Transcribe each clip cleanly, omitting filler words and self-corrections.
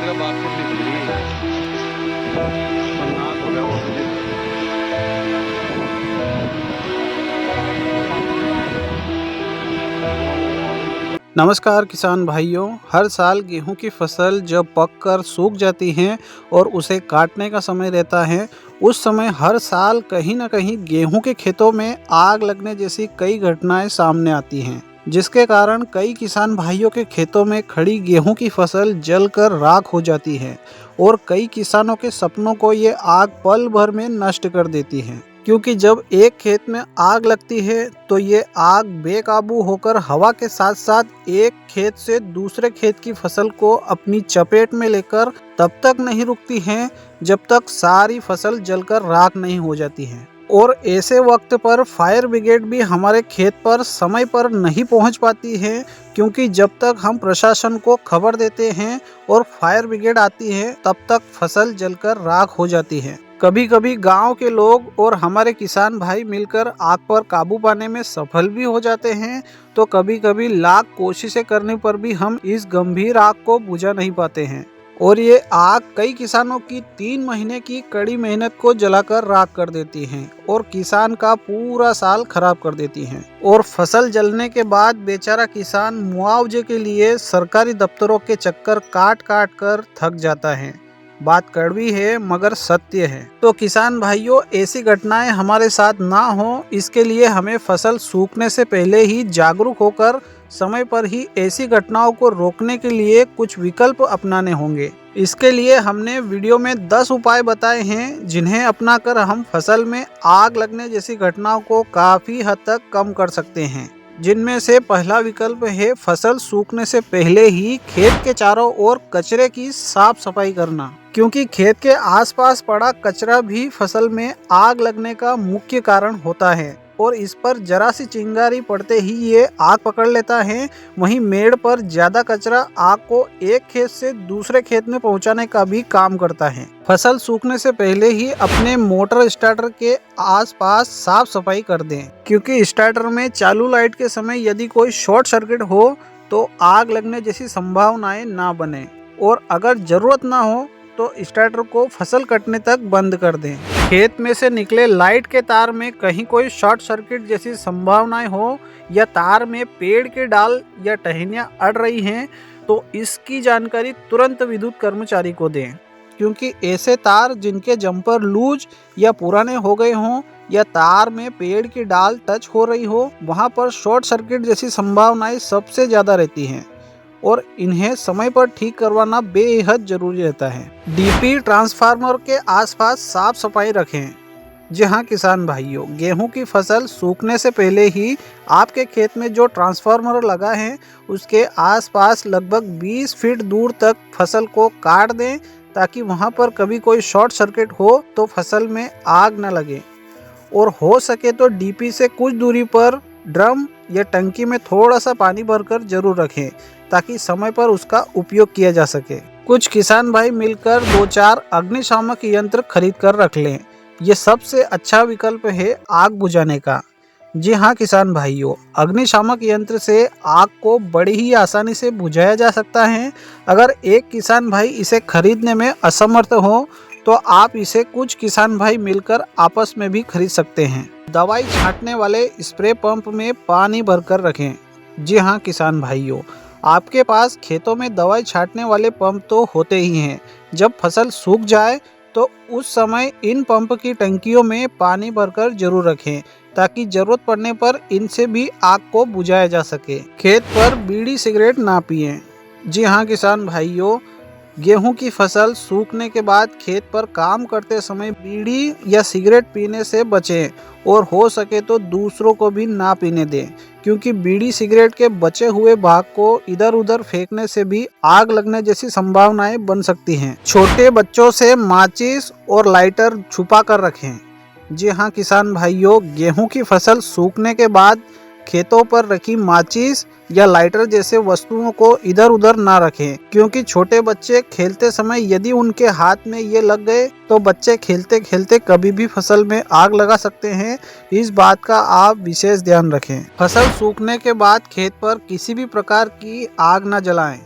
का बाप से खतरनाक हो गया वो तो। नमस्कार किसान भाइयों। हर साल गेहूं की फसल जब पककर सूख जाती है और उसे काटने का समय रहता है, उस समय हर साल कहीं ना कहीं गेहूं के खेतों में आग लगने जैसी कई घटनाएं सामने आती हैं, जिसके कारण कई किसान भाइयों के खेतों में खड़ी गेहूं की फसल जलकर राख हो जाती है और कई किसानों के सपनों को ये आग पल भर में नष्ट कर देती है। क्योंकि जब एक खेत में आग लगती है तो ये आग बेकाबू होकर हवा के साथ साथ एक खेत से दूसरे खेत की फसल को अपनी चपेट में लेकर तब तक नहीं रुकती है जब तक सारी फसल जलकर राख नहीं हो जाती है। और ऐसे वक्त पर फायर ब्रिगेड भी हमारे खेत पर समय पर नहीं पहुंच पाती है, क्योंकि जब तक हम प्रशासन को खबर देते हैं और फायर ब्रिगेड आती है तब तक फसल जलकर राख हो जाती है। कभी कभी गांव के लोग और हमारे किसान भाई मिलकर आग पर काबू पाने में सफल भी हो जाते हैं, तो कभी कभी लाख कोशिशें करने पर भी हम इस गंभीर आग को बुझा नहीं पाते हैं और ये आग कई किसानों की 3 महीने की कड़ी मेहनत को जलाकर राख कर देती है और किसान का पूरा साल खराब कर देती है। और फसल जलने के बाद बेचारा किसान मुआवजे के लिए सरकारी दफ्तरों के चक्कर काट काट कर थक जाता है। बात कड़वी है मगर सत्य है। तो किसान भाइयों, ऐसी घटनाएं हमारे साथ ना हो, इसके लिए हमें फसल सूखने से पहले ही जागरूक होकर समय पर ही ऐसी घटनाओं को रोकने के लिए कुछ विकल्प अपनाने होंगे। इसके लिए हमने वीडियो में 10 उपाय बताए हैं, जिन्हें अपनाकर हम फसल में आग लगने जैसी घटनाओं को काफी हद तक कम कर सकते हैं। जिनमें से पहला विकल्प है फसल सूखने से पहले ही खेत के चारों ओर कचरे की साफ सफाई करना, क्योंकि खेत के आसपास पड़ा कचरा भी फसल में आग लगने का मुख्य कारण होता है और इस पर जरा सी चिंगारी पड़ते ही ये आग पकड़ लेता है। वहीं मेड़ पर ज्यादा कचरा आग को एक खेत से दूसरे खेत में पहुंचाने का भी काम करता है। फसल सूखने से पहले ही अपने मोटर स्टार्टर के आसपास साफ सफाई कर दें, क्योंकि स्टार्टर में चालू लाइट के समय यदि कोई शॉर्ट सर्किट हो तो आग लगने जैसी संभावनाएं ना बने। और अगर जरूरत ना हो तो स्टार्टर को फसल कटने तक बंद कर दें। खेत में से निकले लाइट के तार में कहीं कोई शॉर्ट सर्किट जैसी संभावनाएं हो या तार में पेड़ के डाल या टहनियां अड़ रही हैं, तो इसकी जानकारी तुरंत विद्युत कर्मचारी को दें, क्योंकि ऐसे तार जिनके जंपर लूज या पुराने हो गए हों या तार में पेड़ की डाल टच हो रही हो, वहां पर शॉर्ट सर्किट जैसी संभावनाएं सबसे ज्यादा रहती हैं और इन्हें समय पर ठीक करवाना बेहद जरूरी रहता है। डीपी ट्रांसफार्मर के आसपास साफ सफाई रखें। जी हाँ किसान भाइयों, गेहूं की फसल सूखने से पहले ही आपके खेत में जो ट्रांसफार्मर लगा है उसके आसपास लगभग 20 फीट दूर तक फसल को काट दें, ताकि वहां पर कभी कोई शॉर्ट सर्किट हो तो फसल में आग न लगे। और हो सके तो डीपी से कुछ दूरी पर ड्रम या टंकी में थोड़ा सा पानी भरकर जरूर रखें, ताकि समय पर उसका उपयोग किया जा सके। कुछ किसान भाई मिलकर 2-4 अग्निशामक यंत्र खरीद कर रख लें। ये सबसे अच्छा विकल्प है आग बुझाने का। जी हाँ किसान भाइयों, अग्निशामक यंत्र से आग को बड़ी ही आसानी से बुझाया जा सकता है। अगर एक किसान भाई इसे खरीदने में असमर्थ हो तो आप इसे कुछ किसान भाई मिलकर आपस में भी खरीद सकते हैं। दवाई छांटने वाले स्प्रे पंप में पानी भरकर रखें। जी हाँ किसान भाइयों, आपके पास खेतों में दवाई छांटने वाले पंप तो होते ही हैं। जब फसल सूख जाए तो उस समय इन पंप की टंकियों में पानी भरकर जरूर रखें, ताकि जरूरत पड़ने पर इनसे भी आग को बुझाया जा सके। खेत पर बीड़ी सिगरेट ना पिएं। जी हाँ किसान भाइयों, गेहूं की फसल सूखने के बाद खेत पर काम करते समय बीड़ी या सिगरेट पीने से बचें और हो सके तो दूसरों को भी ना पीने दें, क्योंकि बीड़ी सिगरेट के बचे हुए भाग को इधर उधर फेंकने से भी आग लगने जैसी संभावनाएं बन सकती हैं। छोटे बच्चों से माचिस और लाइटर छुपा कर रखें। जी हाँ किसान भाइयों, गेहूं की फसल सूखने के बाद खेतों पर रखी माचिस या लाइटर जैसे वस्तुओं को इधर उधर ना रखें, क्योंकि छोटे बच्चे खेलते समय यदि उनके हाथ में ये लग गए तो बच्चे खेलते खेलते कभी भी फसल में आग लगा सकते हैं। इस बात का आप विशेष ध्यान रखें। फसल सूखने के बाद खेत पर किसी भी प्रकार की आग न जलाएं।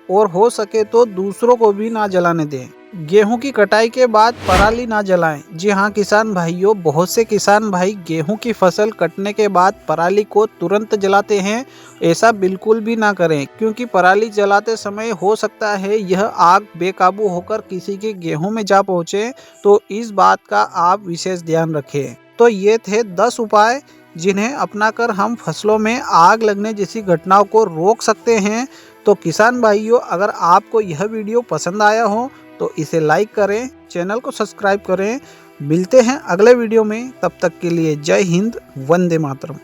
और हो सके तो दूसरों को भी ना जलाने दें। गेहूं की कटाई के बाद पराली ना जलाएं। जी हाँ किसान भाइयों, बहुत से किसान भाई गेहूं की फसल कटने के बाद पराली को तुरंत जलाते हैं। ऐसा बिल्कुल भी ना करें, क्योंकि पराली जलाते समय हो सकता है यह आग बेकाबू होकर किसी के गेहूं में जा पहुंचे। तो इस बात का आप विशेष ध्यान रखें। तो ये थे 10 उपाय जिन्हें अपनाकर हम फसलों में आग लगने जैसी घटनाओं को रोक सकते हैं। तो किसान भाइयों, अगर आपको यह वीडियो पसंद आया हो तो इसे लाइक करें, चैनल को सब्सक्राइब करें। मिलते हैं अगले वीडियो में, तब तक के लिए जय हिंद, वंदे मातरम।